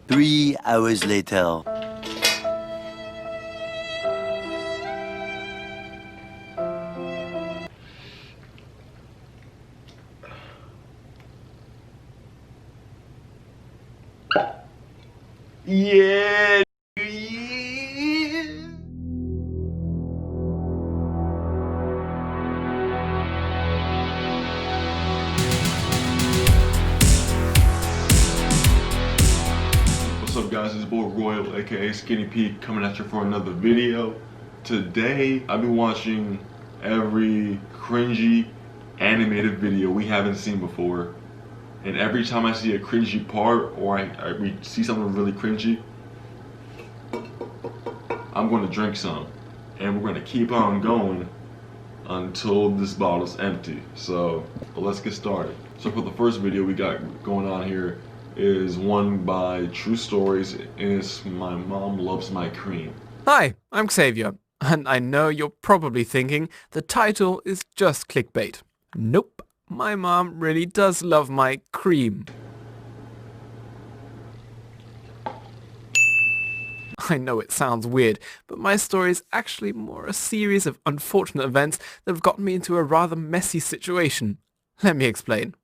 3 hours later. Yeah. What's up guys, it's boy Royal aka Skinny Pete coming at you for another video. Today I've been watching every cringy animated video we haven't seen before. And every time I see a cringy part or we see something really cringy, I'm going to drink some. And we're going to keep on going until this bottle's empty. So let's get started. So for the first video we got going on here is one by True Stories, and it's My Mom Loves My Cream. Hi, I'm Xavier, and I know you're probably thinking the title is just clickbait. Nope. My mom really does love my cream. I know it sounds weird, but my story is actually more a series of unfortunate events that have gotten me into a rather messy situation. Let me explain.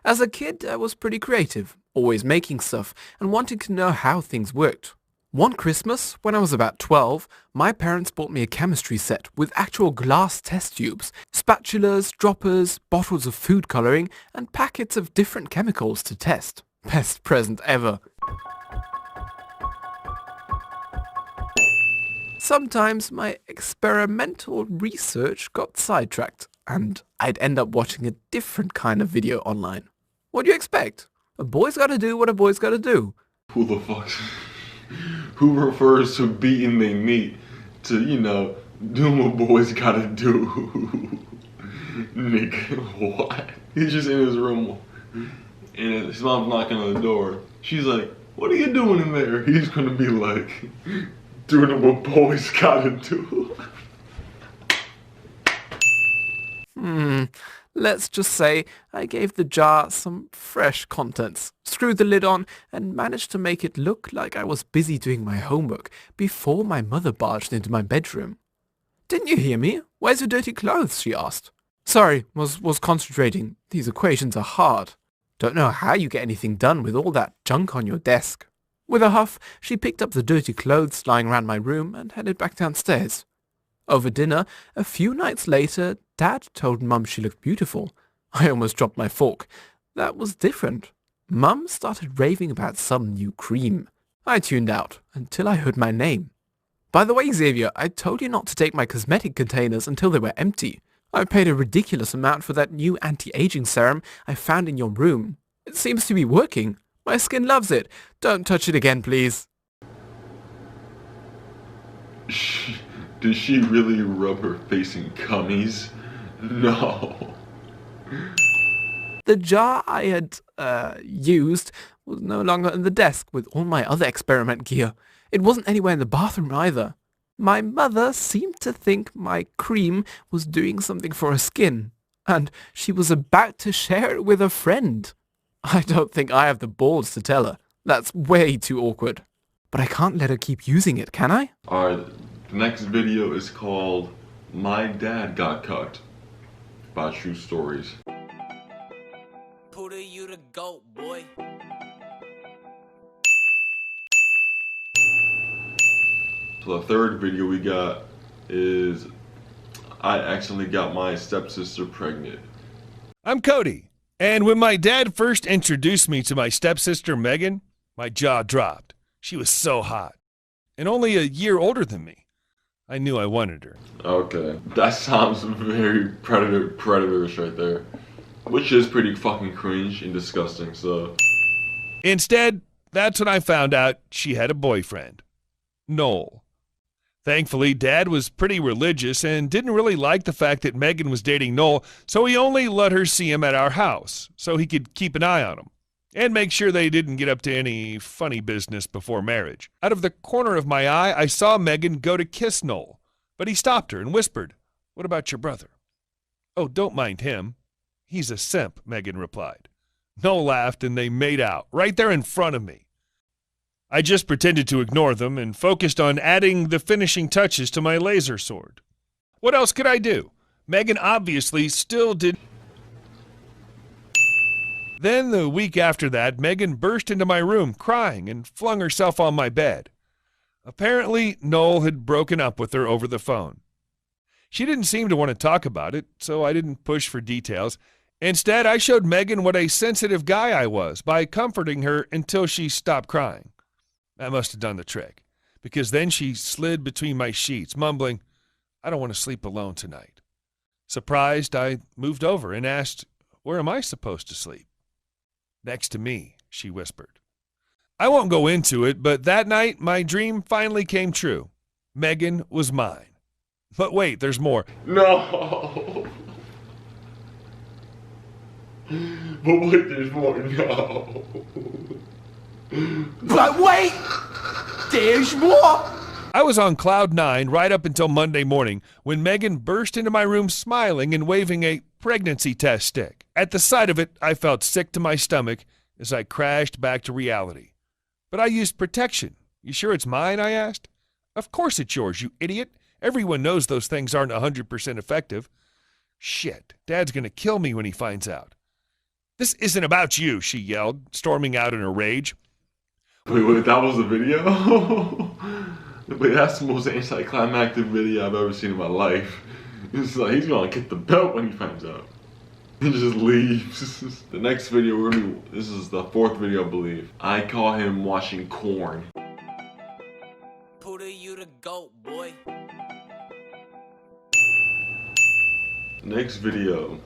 As a kid, I was pretty creative, always making stuff and wanting to know how things worked. One Christmas, when I was about 12, my parents bought me a chemistry set with actual glass test tubes, spatulas, droppers, bottles of food coloring, and packets of different chemicals to test. Best present ever. Sometimes my experimental research got sidetracked, and I'd end up watching a different kind of video online. What do you expect? A boy's gotta do what a boy's gotta do. Who the fuck? Who refers to beating their meat to, you know, doing what boys gotta do? Nigga, what? He's just in his room and his mom's knocking on the door. She's like, what are you doing in there? He's gonna be like, doing what boys gotta do. Let's just say I gave the jar some fresh contents, screwed the lid on, and managed to make it look like I was busy doing my homework before my mother barged into my bedroom. "Didn't you hear me? Where's your dirty clothes?" she asked. "Sorry, was concentrating. These equations are hard. Don't know how you get anything done with all that junk on your desk." With a huff, she picked up the dirty clothes lying around my room and headed back downstairs. Over dinner, a few nights later, Dad told Mum she looked beautiful. I almost dropped my fork. That was different. Mum started raving about some new cream. I tuned out until I heard my name. "By the way, Xavier, I told you not to take my cosmetic containers until they were empty. I paid a ridiculous amount for that new anti-aging serum I found in your room. It seems to be working. My skin loves it. Don't touch it again, please." Did she really rub her face in cummies? No. The jar I had used was no longer in the desk with all my other experiment gear. It wasn't anywhere in the bathroom either. My mother seemed to think my cream was doing something for her skin, and she was about to share it with a friend. I don't think I have the balls to tell her. That's way too awkward. But I can't let her keep using it, can I? Alright, the next video is called My Dad Got Cucked by True Stories. Puda, you the goat, boy. So the third video we got is I accidentally got my stepsister pregnant. I'm Cody, and when my dad first introduced me to my stepsister Megan, my jaw dropped. She was so hot, and only a year older than me. I knew I wanted her. Okay, that sounds very predatorish right there. Which is pretty fucking cringe and disgusting, so. Instead, that's when I found out she had a boyfriend, Noel. Thankfully, Dad was pretty religious and didn't really like the fact that Megan was dating Noel, so he only let her see him at our house so he could keep an eye on him and make sure they didn't get up to any funny business before marriage. Out of the corner of my eye, I saw Megan go to kiss Noel, but he stopped her and whispered, "What about your brother?" "Oh, don't mind him. He's a simp," Megan replied. Noel laughed and they made out right there in front of me. I just pretended to ignore them and focused on adding the finishing touches to my laser sword. What else could I do? Megan obviously still did. Then the week after that, Megan burst into my room crying and flung herself on my bed. Apparently, Noel had broken up with her over the phone. She didn't seem to want to talk about it, so I didn't push for details. Instead, I showed Megan what a sensitive guy I was by comforting her until she stopped crying. That must have done the trick, because then she slid between my sheets, mumbling, "I don't want to sleep alone tonight." Surprised, I moved over and asked, "Where am I supposed to sleep?" "Next to me," she whispered. I won't go into it, but that night my dream finally came true. Megan was mine. But wait, there's more. No. But wait, there's more. No. But wait! There's more! I was on cloud 9 right up until Monday morning when Megan burst into my room smiling and waving a pregnancy test stick. At the sight of it, I felt sick to my stomach as I crashed back to reality. But I used protection. "You sure it's mine?" I asked. "Of course it's yours, you idiot. Everyone knows those things aren't 100% effective." "Shit, Dad's gonna kill me when he finds out." "This isn't about you," she yelled, storming out in a rage. Wait, that was the video? Wait, that's the most anticlimactic video I've ever seen in my life. It's like he's gonna get the belt when he finds out. He just leaves. The next video this is the 4th video, I believe. I call him washing corn. Puda, you the goat, boy. Next video.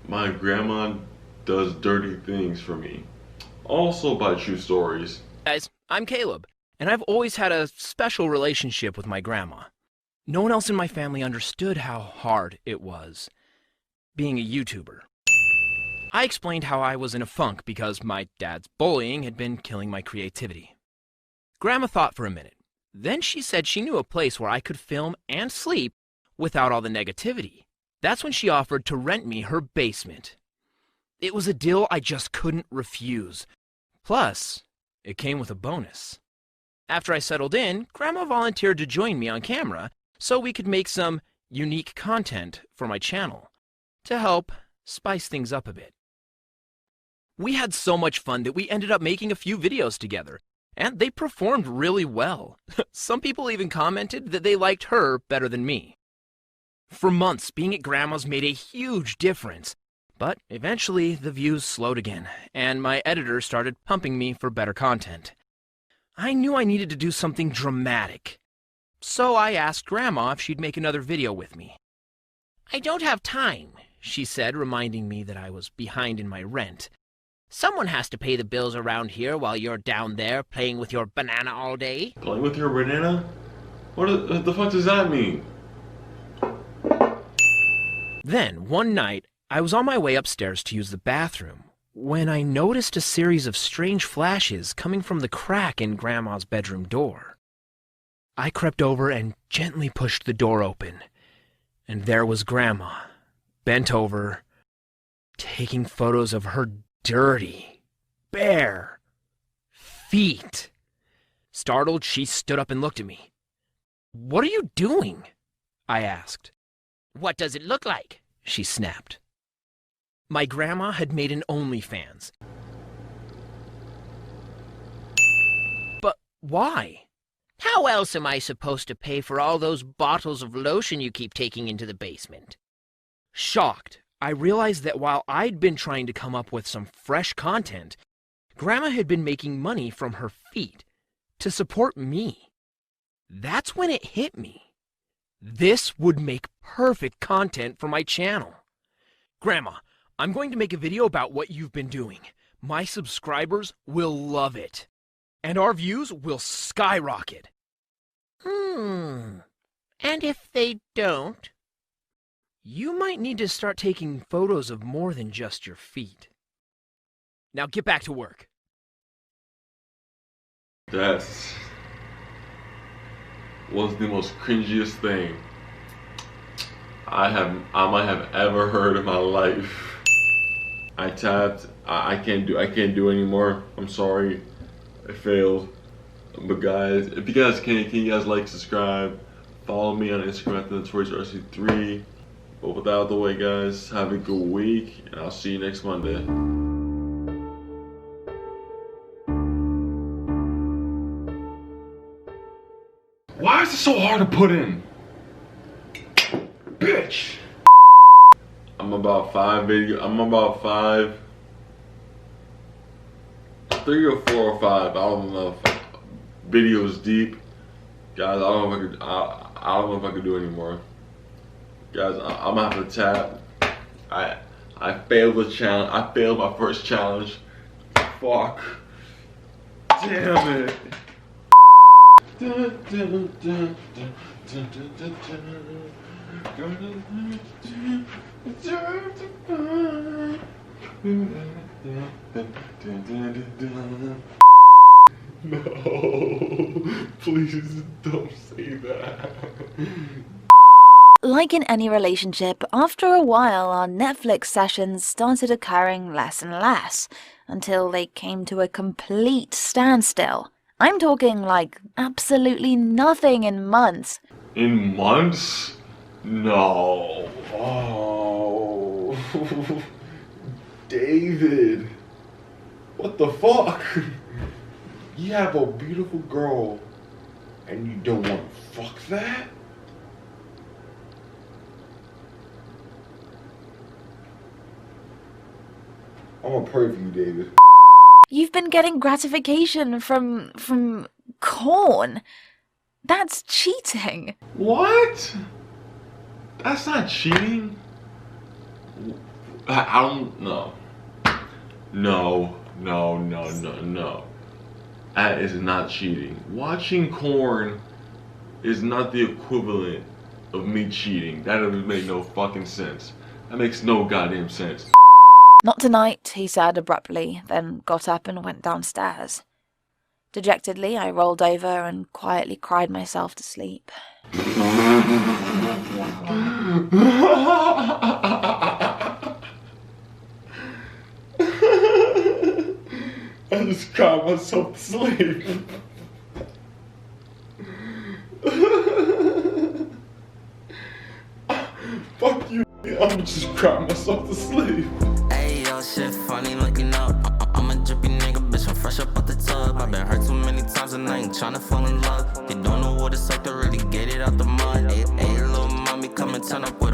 My grandma does dirty things for me. Also by true stories. Guys, I'm Caleb, and I've always had a special relationship with my grandma. No one else in my family understood how hard it was being a YouTuber. I explained how I was in a funk because my dad's bullying had been killing my creativity. Grandma thought for a minute. Then she said she knew a place where I could film and sleep without all the negativity. That's when she offered to rent me her basement. It was a deal I just couldn't refuse. Plus, it came with a bonus. After I settled in, Grandma volunteered to join me on camera so we could make some unique content for my channel to help spice things up a bit. We had so much fun that we ended up making a few videos together, and they performed really well. Some people even commented that they liked her better than me. For months, being at Grandma's made a huge difference, but eventually the views slowed again, and my editor started pumping me for better content. I knew I needed to do something dramatic, so I asked Grandma if she'd make another video with me. "I don't have time," she said, reminding me that I was behind in my rent. "Someone has to pay the bills around here while you're down there playing with your banana all day." Playing with your banana? What the fuck does that mean? Then, one night, I was on my way upstairs to use the bathroom when I noticed a series of strange flashes coming from the crack in Grandma's bedroom door. I crept over and gently pushed the door open, and there was Grandma, bent over, taking photos of her dirty, bare feet. Startled, she stood up and looked at me. "What are you doing?" I asked. "What does it look like?" she snapped. My grandma had made an OnlyFans. But why? "How else am I supposed to pay for all those bottles of lotion you keep taking into the basement?" Shocked, I realized that while I'd been trying to come up with some fresh content, Grandma had been making money from her feet to support me. That's when it hit me. This would make perfect content for my channel. "Grandma, I'm going to make a video about what you've been doing. My subscribers will love it, and our views will skyrocket." And if they don't? "You might need to start taking photos of more than just your feet. Now get back to work." That was the most cringiest thing I might have ever heard in my life. I tapped. I can't do anymore. I'm sorry. I failed. But guys, if you guys can you guys like, subscribe, follow me on Instagram at TheNotoriousRC3. But with that out of the way, guys, have a good week, and I'll see you next Monday. Why is it so hard to put in? Bitch! I'm about 3 or 4 or 5, I don't know, videos deep. Guys, I don't know if I could do anymore. Guys, I'm gonna have to tap. I failed the challenge. I failed my first challenge. Fuck. Damn it. No, please don't say that. Like in any relationship, after a while our Netflix sessions started occurring less and less, until they came to a complete standstill. I'm talking like absolutely nothing in months. In months? No. Oh. David. What the fuck? You have a beautiful girl and you don't want to fuck that? I'm gonna pray for you, David. You've been getting gratification from corn. That's cheating. What? That's not cheating. I don't know. No. That is not cheating. Watching corn is not the equivalent of me cheating. That doesn't make no fucking sense. That makes no goddamn sense. Not tonight, he said abruptly, then got up and went downstairs. Dejectedly, I rolled over and quietly cried myself to sleep. I just cried myself to sleep. Fuck you, I'm just crying myself to sleep. Hey, yo, shit funny looking up. I'm a drippy nigga, bitch, I'm fresh up out the tub. I've been hurt too many times and I ain't tryna fall in love. They don't know what it's like to really get it out the mud. Hey, little mommy, come and turn up with